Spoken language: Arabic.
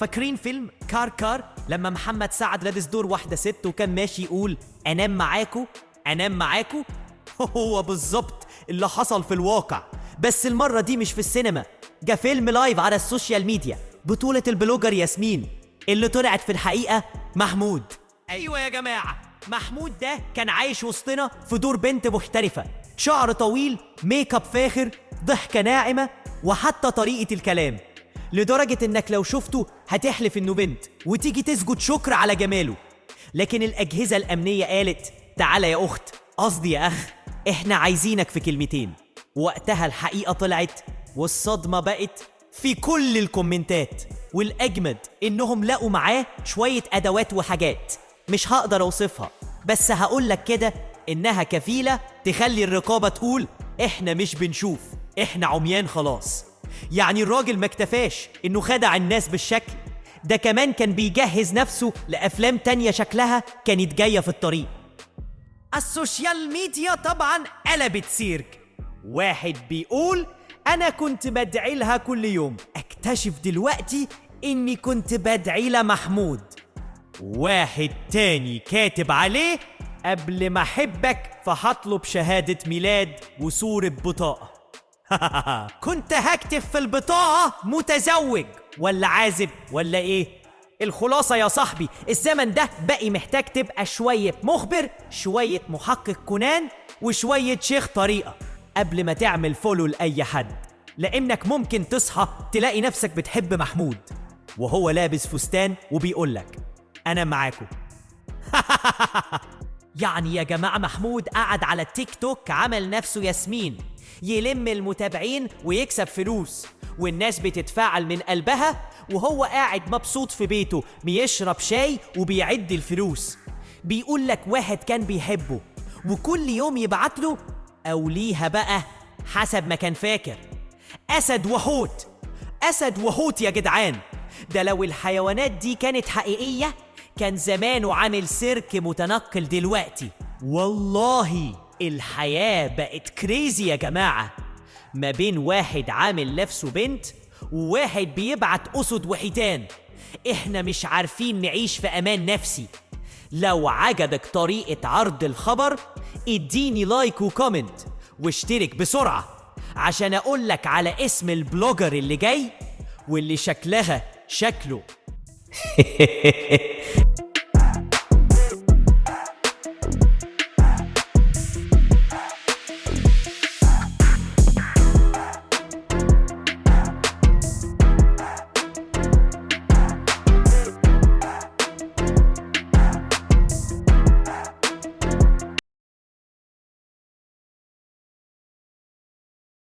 فاكرين فيلم كار لما محمد سعد لابس دور واحدة ست وكان ماشي يقول أنام معاكو أنام معاكو؟ هو بالظبط اللي حصل في الواقع، بس المرة دي مش في السينما، جا فيلم لايف على السوشيال ميديا بطولة البلوجر ياسمين اللي طلعت في الحقيقة محمود. أيوة يا جماعة، محمود ده كان عايش وسطنا في دور بنت محترفة، شعر طويل، ميك اب فاخر، ضحكة ناعمة، وحتى طريقة الكلام، لدرجة انك لو شفته هتحلف انه بنت وتيجي تسجد شكر على جماله. لكن الأجهزة الأمنية قالت تعالى يا أخت، قصدي يا أخ، احنا عايزينك في كلمتين. وقتها الحقيقة طلعت، والصدمة بقت في كل الكومنتات، والأجمد إنهم لقوا معاه شوية أدوات وحاجات مش هقدر أوصفها، بس هقولك كده إنها كفيلة تخلي الرقابة تقول إحنا مش بنشوف، إحنا عميان خلاص. يعني الراجل ما اكتفاش إنه خدع الناس بالشكل ده، كمان كان بيجهز نفسه لأفلام تانية شكلها كانت جاية في الطريق. السوشيال ميديا طبعا قلبت سيرك، واحد بيقول أنا كنت بدعي لها كل يوم، اكتشف دلوقتي إني كنت بدعي لمحمود. واحد تاني كاتب عليه قبل ما أحبك فهطلب شهادة ميلاد وصورة بطاقة. كنت هكتب في البطاقة متزوج ولا عازب ولا إيه؟ الخلاصة يا صاحبي، الزمن ده بقي محتاج تبقى شوية مخبر، شوية محقق كونان، وشوية شيخ طريقة قبل ما تعمل فولو لأي حد، لأنك ممكن تصحى تلاقي نفسك بتحب محمود وهو لابس فستان وبيقولك أنا معاكم. يعني يا جماعة محمود قعد على التيك توك عمل نفسه ياسمين، يلم المتابعين ويكسب فلوس، والناس بتتفاعل من قلبها، وهو قاعد مبسوط في بيته بيشرب شاي وبيعد الفلوس. بيقول لك واحد كان بيحبه وكل يوم يبعت له أو ليها بقى حسب ما كان فاكر. أسد وحوت، أسد وحوت يا جدعان، ده لو الحيوانات دي كانت حقيقية كان زمانه عامل سيرك متنقل دلوقتي. والله الحياة بقت كريزي يا جماعة، ما بين واحد عامل نفسه بنت وواحد بيبعت أسد وحيتان. إحنا مش عارفين نعيش في أمان نفسي. لو عجبك طريقة عرض الخبر اديني لايك وكومنت واشترك بسرعة عشان أقولك على اسم البلوجر اللي جاي واللي شكلها شكله.